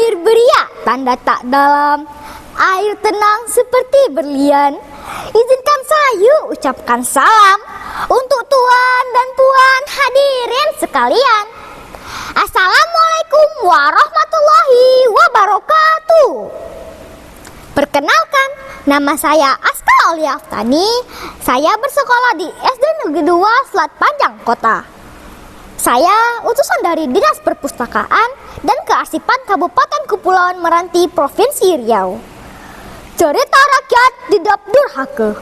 Air beriak, tanda tak dalam. Air tenang seperti berlian. Izinkan saya ucapkan salam untuk tuan dan puan hadirin sekalian. Assalamualaikum warahmatullahi wabarakatuh. Perkenalkan, nama saya Aska Aulia Aftani. Saya bersekolah di SD Negeri 2 Selat Panjang Kota. Saya utusan dari Dinas Perpustakaan dan Kearsipan Kabupaten Kepulauan Meranti, Provinsi Riau. Cerita rakyat Dedap Durhaka.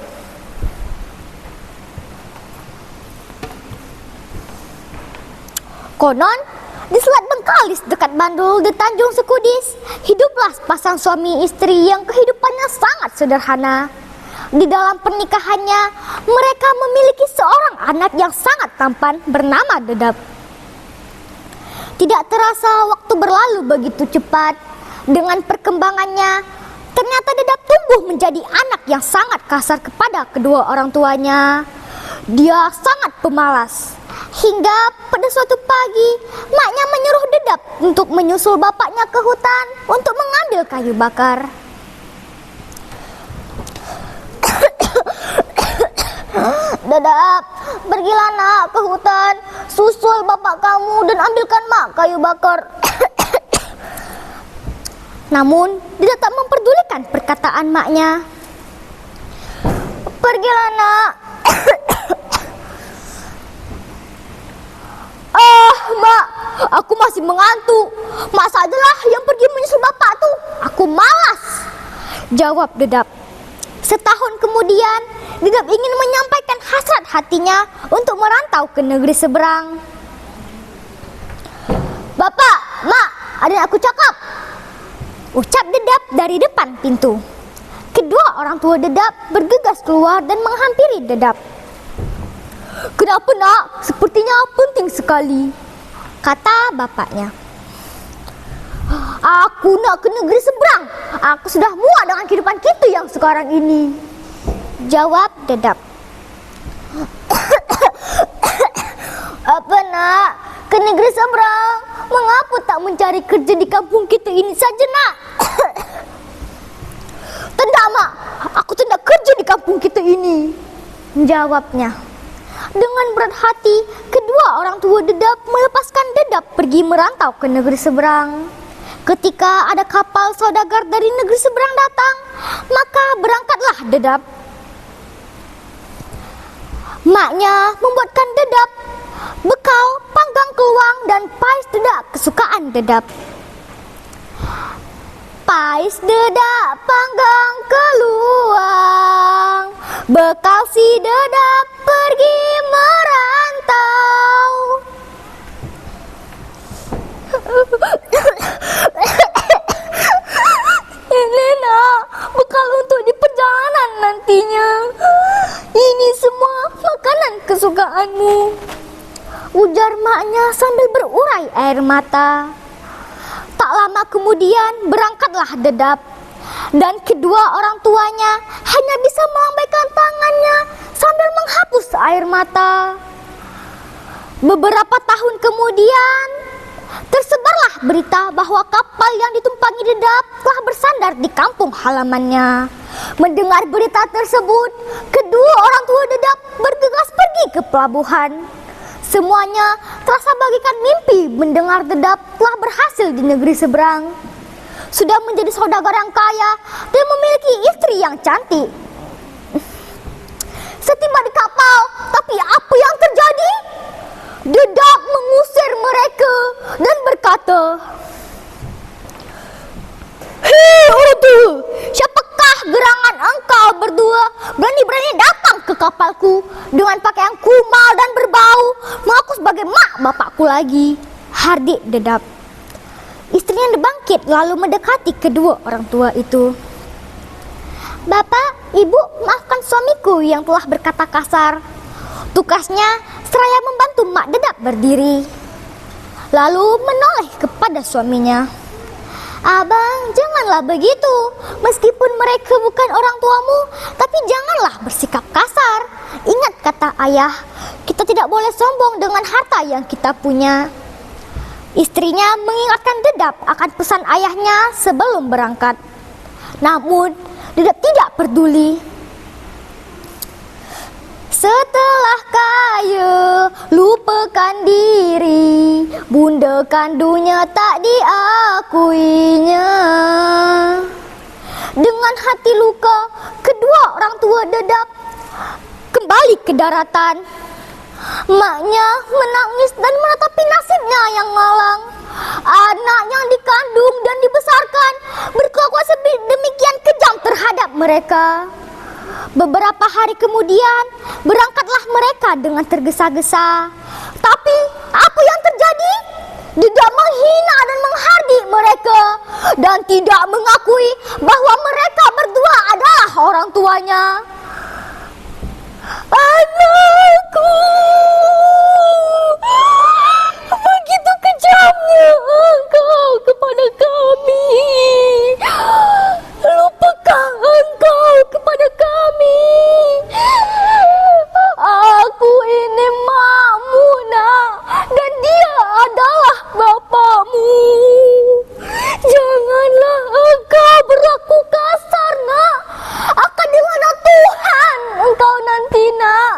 Konon, di Selat Bengkalis dekat Bandul di Tanjung Sekudis, hiduplah pasang suami istri yang kehidupannya sangat sederhana. Di dalam pernikahannya, mereka memiliki seorang anak yang sangat tampan bernama Dedap. Tidak terasa waktu berlalu begitu cepat. Dengan perkembangannya, ternyata Dedap tumbuh menjadi anak yang sangat kasar kepada kedua orang tuanya. Dia sangat pemalas. Hingga pada suatu pagi, maknya menyuruh Dedap untuk menyusul bapaknya ke hutan untuk mengambil kayu bakar. Dedap, pergilah nak ke hutan, susul bapak kamu dan ambilkan mak kayu bakar. Namun, Dedap tak memperdulikan perkataan maknya. Pergilah nak. Mak, aku masih mengantuk. Mak sajalah yang pergi menyusul bapak tuh. Aku malas, jawab Dedap. Setahun kemudian, Dedap ingin menyampaikan hasrat hatinya untuk merantau ke negeri seberang. Bapak, mak, ada yang aku cakap, ucap Dedap dari depan pintu. Kedua orang tua Dedap bergegas keluar dan menghampiri Dedap. Kenapa nak? Sepertinya penting sekali, kata bapaknya. Aku nak ke negeri seberang. Aku sudah muak dengan kehidupan kita yang sekarang ini, jawab Dedap. Apa nak? Ke negeri seberang? Mengapa tak mencari kerja di kampung kita ini saja nak? Tidak mak, aku tidak kerja di kampung kita ini, jawabnya. Dengan berat hati, kedua orang tua Dedap melepaskan Dedap pergi merantau ke negeri seberang. Ketika ada kapal saudagar dari negeri seberang datang, maka berangkatlah Dedap. Maknya membuatkan Dedap bekal panggang keluang dan pais dedak kesukaan Dedap. Pais dedak panggang keluang, bekal si Dedap pergi merantau. Ini nak, bekal untuk di perjalanan nantinya. Ini semua makanan kesukaanmu, ujar maknya sambil berurai air mata. Tak lama kemudian berangkatlah Dedap, dan kedua orang tuanya hanya bisa melambaikan tangannya sambil menghapus air mata. Beberapa tahun kemudian, tersebarlah berita bahwa kapal yang ditumpangi Dedap telah bersandar di kampung halamannya. Mendengar berita tersebut, kedua orang tua Dedap bergegas pergi ke pelabuhan. Semuanya terasa bagikan mimpi mendengar Dedap telah berhasil di negeri seberang. Sudah menjadi saudagar yang kaya dan memiliki istri yang cantik. Setiba di kapal, tapi apa yang terjadi? Dedap mengusir mereka dan berkata, "Hei orang tua, siapakah gerangan engkau berdua berani-berani datang ke kapalku dengan pakaian kumal dan berbau, mengaku sebagai mak bapakku lagi?" hardik Dedap. Istrinya bangkit lalu mendekati kedua orang tua itu. "Bapak, ibu, maafkan suamiku yang telah berkata kasar." Tugasnya seraya membantu mak Dedap berdiri. Lalu menoleh kepada suaminya. "Abang, janganlah begitu. Meskipun mereka bukan orang tuamu, tapi janganlah bersikap kasar. Ingat kata ayah, kita tidak boleh sombong dengan harta yang kita punya." Istrinya mengingatkan Dedap akan pesan ayahnya sebelum berangkat. Namun, Dedap tidak peduli. Setelah kaya, lupakan diri, bunda kandungnya tak diakuinya. Dengan hati luka, kedua orang tua Dedap kembali ke daratan. Maknya menangis dan menatapi nasibnya yang malang. Anak yang dikandung dan dibesarkan berkelakuan demikian kejam terhadap mereka. Beberapa hari kemudian berangkatlah mereka dengan tergesa-gesa. Tapi apa yang terjadi? Dedap menghina dan menghardik mereka dan tidak mengakui bahwa mereka berdua adalah orang tuanya. Anakku, begitu kejamnya engkau kepada kami. Lupakah engkau kepada kami? Aku ini makmu, nak, dan dia adalah bapakmu. Janganlah engkau berlaku kasar, nak. Akan dilaknat Tuhan engkau nanti, nak,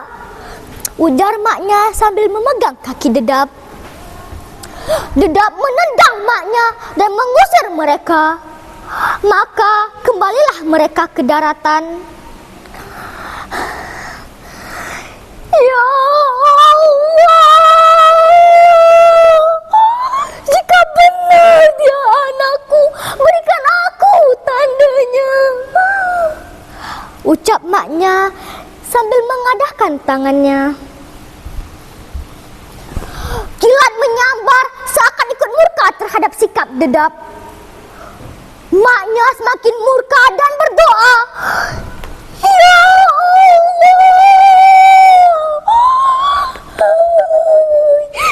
ujar maknya sambil memegang kaki Dedap. Dedap menendang maknya dan mengusir mereka. Maka kembalilah mereka ke daratan. Ya Allah, jika benar dia anakku, berikan aku tandanya, ucap maknya sambil mengadahkan tangannya. Kilat menyambar seakan ikut murka terhadap sikap Dedap. Maknya semakin murka dan berdoa, ya Allah,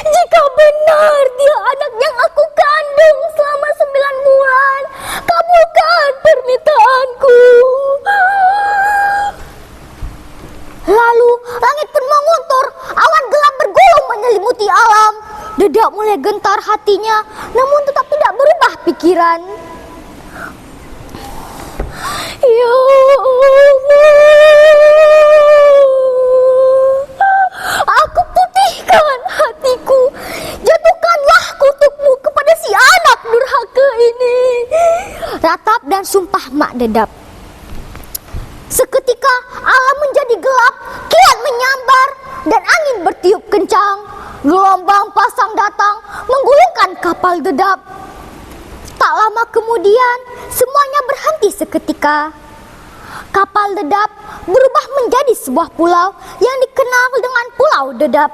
jika benar dia anak yang aku kandung selama 9 bulan, kabulkan permintaanku. Lalu langit pun menguntur, awan gelap bergulung menyelimuti alam. Dedap mulai gentar hatinya, namun tetap tidak berubah pikiran. Ya Allah, aku putihkan hatiku, jatuhkanlah kutukmu kepada si anak durhaka ini, ratap dan sumpah mak Dedap. Seketika alam menjadi gelap, kilat menyambar dan angin bertiup kencang. Gelombang pasang datang menggulungkan kapal Dedap. Tak lama kemudian semuanya berhenti seketika. Kapal Dedap berubah menjadi sebuah pulau yang dikenal dengan Pulau Dedap.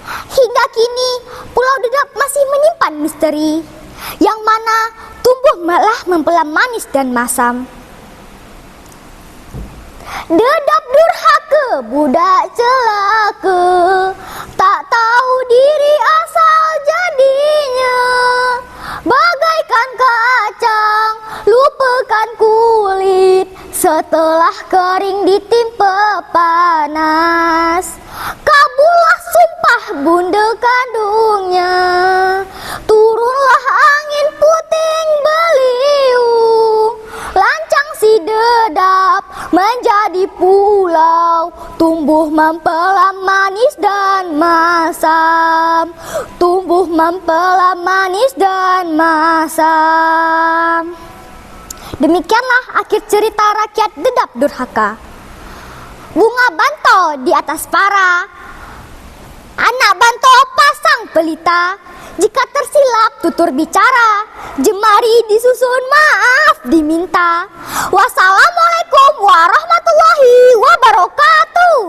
Hingga kini Pulau Dedap masih menyimpan misteri, yang mana tumbuh malah mempelam manis dan masam. Dedap durhaka, budak celaka, tak tahu diri asal jadinya. Bagaikan kacang, lupakan kulit, setelah kering ditimpa panas. Kabullah sumpah bunda kandungnya, turunlah angin puting beliung. Lancang si Dedap menjadi pulau, tumbuh mempelam manis dan masam. Tumbuh mempelam manis dan masam. Demikianlah akhir cerita rakyat Dedap durhaka. Bunga bantau di atas para, anak bantau pasang pelita. Jika tersilap tutur bicara, jemari disusun maaf diminta. Wassalamualaikum warahmatullahi wabarakatuh.